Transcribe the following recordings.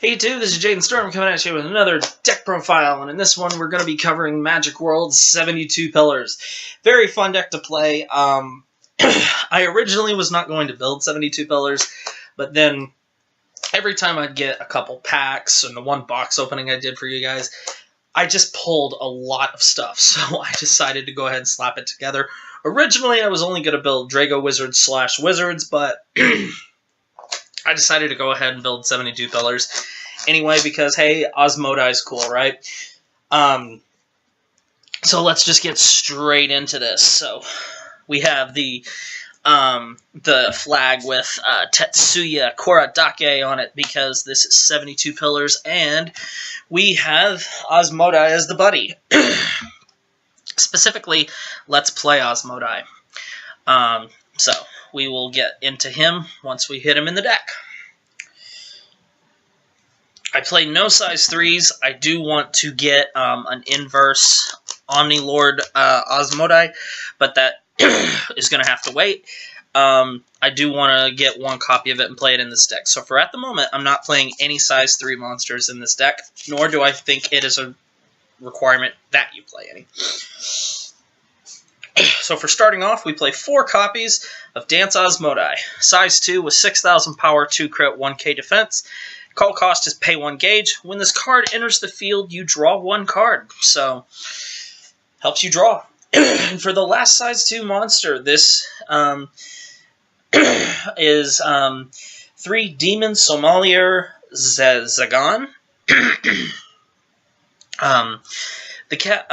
Hey dude, this is Jaden Storm coming at you with another deck profile, and in this one we're going to be covering Magic World's 72 Pillars. Very fun deck to play. I originally was not going to build 72 Pillars, but then every time I'd get a couple packs and the one box opening I did for you guys, I just pulled a lot of stuff, so I decided to go ahead and slap it together. Originally I was only going to build Drago Wizards / Wizards, but I decided to go ahead and build 72 Pillars anyway because, hey, Osmodai is cool, right? So let's just get straight into this. So we have the flag with Tetsuya Koradake on it because this is 72 Pillars, and we have Osmodai as the buddy. Specifically, let's play Osmodai. So we will get into him once we hit him in the deck. I play no size 3s. I do want to get an inverse Omnilord Osmodai, but that is going to have to wait. I do want to get one copy of it and play it in this deck. So for at the moment, I'm not playing any size 3 monsters in this deck, nor do I think it is a requirement that you play any. So for starting off, we play 4 copies of Dance Osmodai. Size 2 with 6,000 power, 2 crit, 1k defense. Call cost is pay 1 gauge. When this card enters the field, you draw 1 card. So, helps you draw. And for the last size 2 monster, this is 3 Demon Sommelier Zagan. The cat...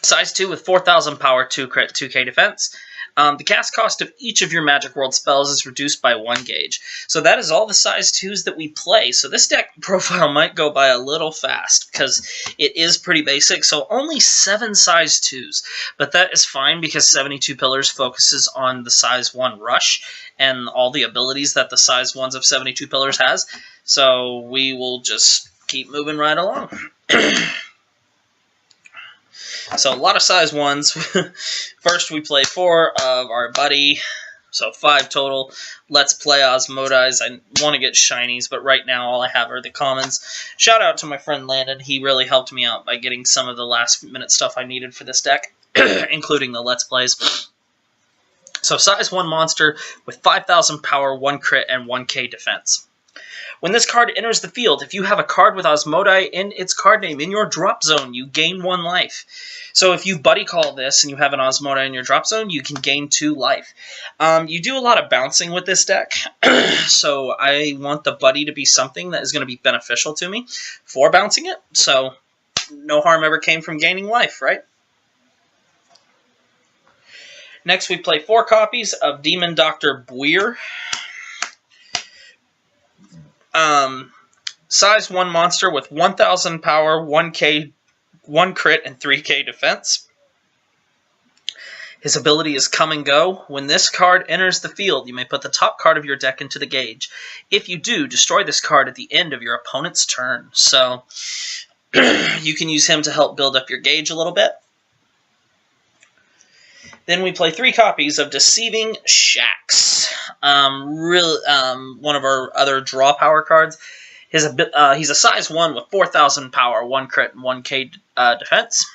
Size 2 with 4,000 power, 2 crit, 2k defense. The cast cost of each of your Magic World spells is reduced by 1 gauge. So that is all the size 2s that we play. So this deck profile might go by a little fast because it is pretty basic. So only 7 size 2s. But that is fine because 72 Pillars focuses on the size 1 Rush and all the abilities that the size 1s of 72 Pillars has. So we will just keep moving right along. So a lot of size 1s. First we play 4 of our buddy, so 5 total. Let's play Osmodais. I want to get shinies, but right now all I have are the commons. Shout out to my friend Landon. He really helped me out by getting some of the last minute stuff I needed for this deck, including the Let's Plays. So size 1 monster with 5,000 power, 1 crit, and 1k defense. When this card enters the field, if you have a card with Osmodai in its card name in your drop zone, you gain 1 life. So if you buddy call this and you have an Osmodai in your drop zone, you can gain 2 life. You do a lot of bouncing with this deck, so I want the buddy to be something that is going to be beneficial to me for bouncing it. So no harm ever came from gaining life, right? Next we play 4 copies of Demon Dr. Buir. Size 1 monster with 1,000 power, 1k, 1 crit, and 3k defense. His ability is Come and Go. When this card enters the field, you may put the top card of your deck into the gauge. If you do, destroy this card at the end of your opponent's turn. So, you can use him to help build up your gauge a little bit. Then we play 3 copies of Deceiving Shax. One of our other draw power cards. He's a size 1 with 4,000 power, 1 crit, and 1k defense.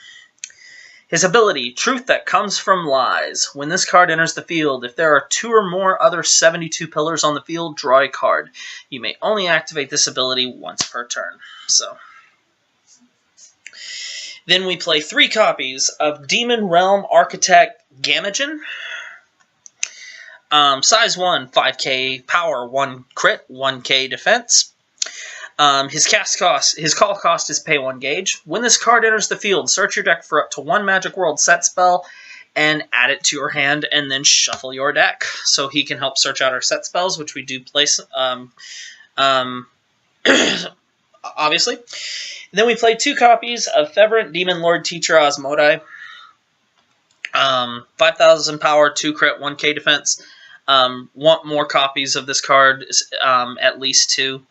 His ability, Truth That Comes from Lies. When this card enters the field, if there are 2 or more other 72 Pillars on the field, draw a card. You may only activate this ability once per turn. So, then we play 3 copies of Demon Realm Architect Gamagen. Size 1, 5k power, 1 crit, 1k defense. His call cost is pay 1 gauge. When this card enters the field, search your deck for up to 1 Magic World set spell and add it to your hand, and then shuffle your deck. So he can help search out our set spells, which we do place, obviously. And then we play 2 copies of Fevorant Demon Lord Teacher Osmodai. 5,000 power, 2 crit, 1k defense. Want more copies of this card, at least 2.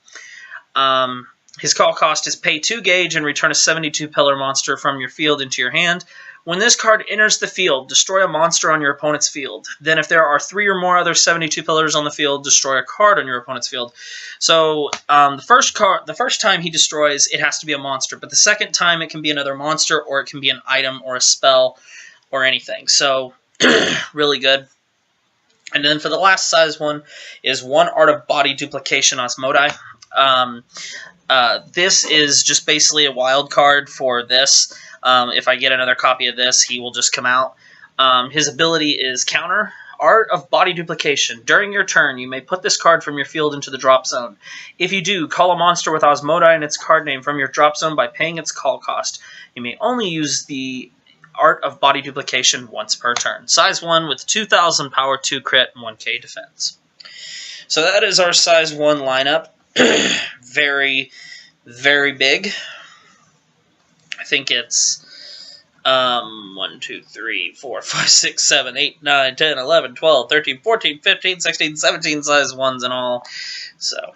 His call cost is pay 2 gauge and return a 72 Pillar monster from your field into your hand. When this card enters the field, destroy a monster on your opponent's field. Then if there are 3 or more other 72 pillars on the field, destroy a card on your opponent's field. So the first time he destroys, it has to be a monster. But the second time, it can be another monster, or it can be an item or a spell or anything. So really good. And then for the last size one is 1 Art of Body Duplication Osmodai. This is just basically a wild card for this. If I get another copy of this, he will just come out. His ability is Counter. Art of Body Duplication. During your turn, you may put this card from your field into the drop zone. If you do, call a monster with Osmodai and its card name from your drop zone by paying its call cost. You may only use the Art of Body Duplication once per turn. Size 1 with 2,000 power, 2 crit, and 1k defense. So that is our size 1 lineup. Very, very big. I think it's 1, 2, 3, 4, 5, 6, 7, 8, 9, 10, 11, 12, 13, 14, 15, 16, 17 size 1s in all. So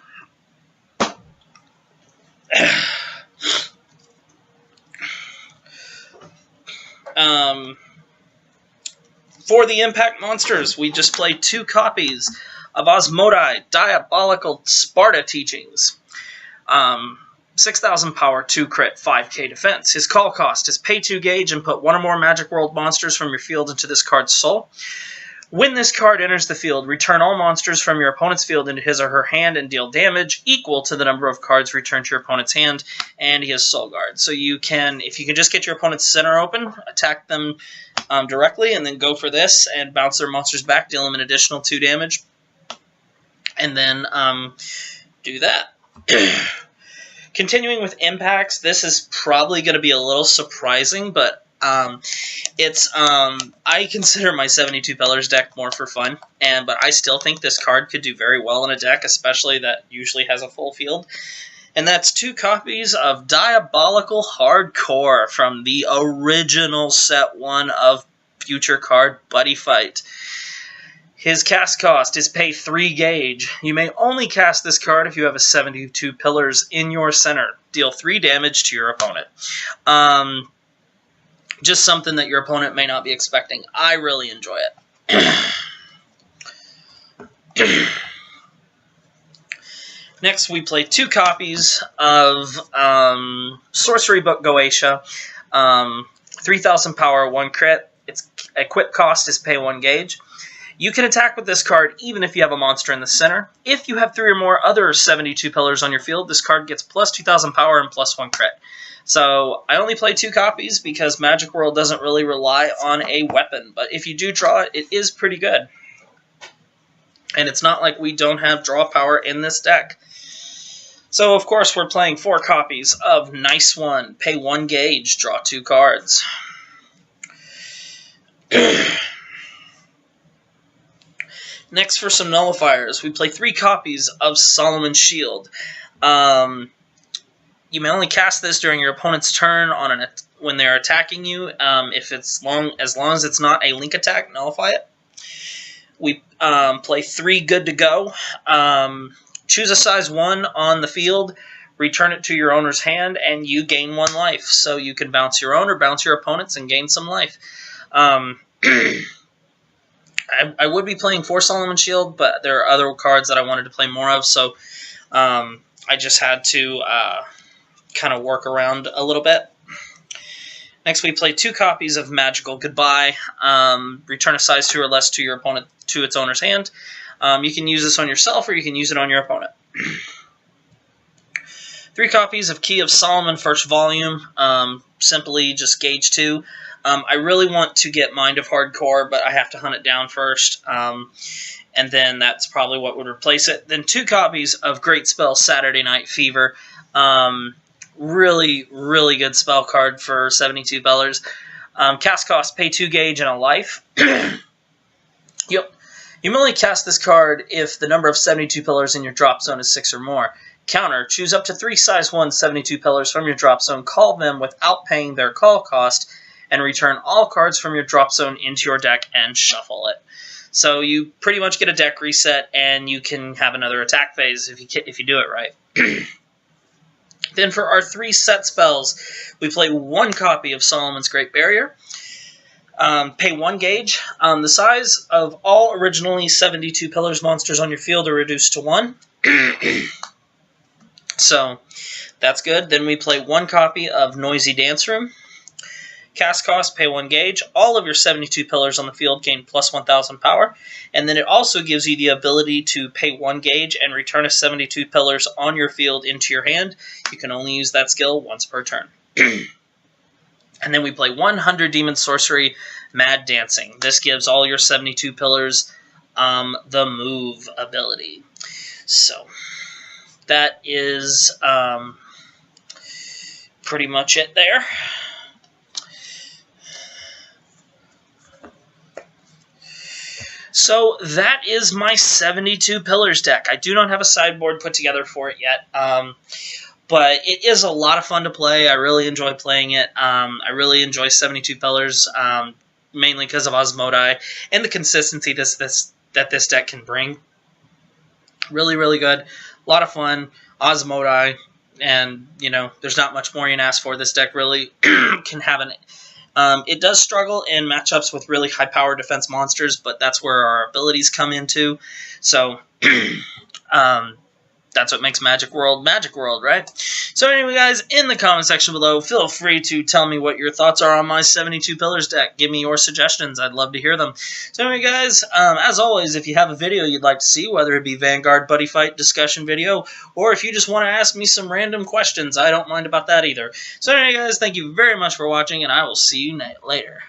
for the Impact Monsters, we just played 2 copies of Osmodai, Diabolical Sparta Teachings. 6,000 power, 2 crit, 5k defense. His call cost is pay 2 gauge and put 1 or more Magic World monsters from your field into this card's soul. When this card enters the field, return all monsters from your opponent's field into his or her hand and deal damage equal to the number of cards returned to your opponent's hand, and he has Soul Guard. So you can, if you can just get your opponent's center open, attack them directly, and then go for this and bounce their monsters back, deal them an additional 2 damage, and then do that. Continuing with impacts, this is probably going to be a little surprising, but I consider my 72 Pillars deck more for fun, but I still think this card could do very well in a deck, especially that usually has a full field. And that's 2 copies of Diabolical Hardcore from the original set 1 of Future Card Buddy Fight. His cast cost is pay 3 gauge. You may only cast this card if you have a 72 Pillars in your center. Deal 3 damage to your opponent. Just something that your opponent may not be expecting. I really enjoy it. Next, we play 2 copies of Sorcery Book Goetia. 3,000 power, 1 crit. Its equip cost is pay 1 gauge. You can attack with this card even if you have a monster in the center. If you have 3 or more other 72 Pillars on your field, this card gets plus 2,000 power and plus 1 crit. So I only play 2 copies because Magic World doesn't really rely on a weapon. But if you do draw it, it is pretty good. And it's not like we don't have draw power in this deck. So, of course, we're playing 4 copies of Nice One. Pay 1 gauge, draw 2 cards. Next, for some nullifiers, we play 3 copies of Solomon's Shield. You may only cast this during your opponent's turn on when they're attacking you. If it's as long as it's not a link attack, nullify it. We play 3 Good to Go. Choose a size 1 on the field, return it to your owner's hand, and you gain 1 life. So you can bounce your owner, bounce your opponents, and gain some life. I would be playing 4 Solomon's Shield, but there are other cards that I wanted to play more of, so I just had to kind of work around a little bit. Next, we play 2 copies of Magical Goodbye. Return a size 2 or less to your opponent to its owner's hand. You can use this on yourself, or you can use it on your opponent. 3 copies of Key of Solomon First Volume. Simply just gauge 2. I really want to get Mind of Hardcore, but I have to hunt it down first. And then that's probably what would replace it. Then 2 copies of Great Spell Saturday Night Fever. Really, really good spell card for 72 Pillars. Cast cost, pay 2 gauge and a life. Yep. You may only cast this card if the number of 72 Pillars in your drop zone is 6 or more. Counter, choose up to 3 size 1 72 Pillars from your drop zone, call them without paying their call cost, and return all cards from your drop zone into your deck and shuffle it. So you pretty much get a deck reset, and you can have another attack phase if you do it right. Then for our 3 set spells, we play 1 copy of Solomon's Great Barrier. Pay 1 gauge. The size of all originally 72 Pillars monsters on your field are reduced to 1. So, that's good. Then we play 1 copy of Noisy Dance Room. Cast cost, pay 1 gauge. All of your 72 Pillars on the field gain plus 1,000 power. And then it also gives you the ability to pay 1 gauge and return a 72 Pillars on your field into your hand. You can only use that skill once per turn. And then we play 100 Demon Sorcery, Mad Dancing. This gives all your 72 Pillars the move ability. So, that is pretty much it there. So that is my 72 Pillars deck. I do not have a sideboard put together for it yet, but it is a lot of fun to play. I really enjoy playing it. I really enjoy 72 Pillars, mainly because of Osmodai and the consistency that this deck can bring. Really, really good. A lot of fun. Osmodai, and, you know, there's not much more you can ask for. This deck really can have an... it does struggle in matchups with really high-power defense monsters, but that's where our abilities come into. So, that's what makes Magic World, right? So anyway, guys, in the comment section below, feel free to tell me what your thoughts are on my 72 Pillars deck. Give me your suggestions. I'd love to hear them. So anyway, guys, as always, if you have a video you'd like to see, whether it be Vanguard Buddy Fight discussion video, or if you just want to ask me some random questions, I don't mind about that either. So anyway, guys, thank you very much for watching, and I will see you later.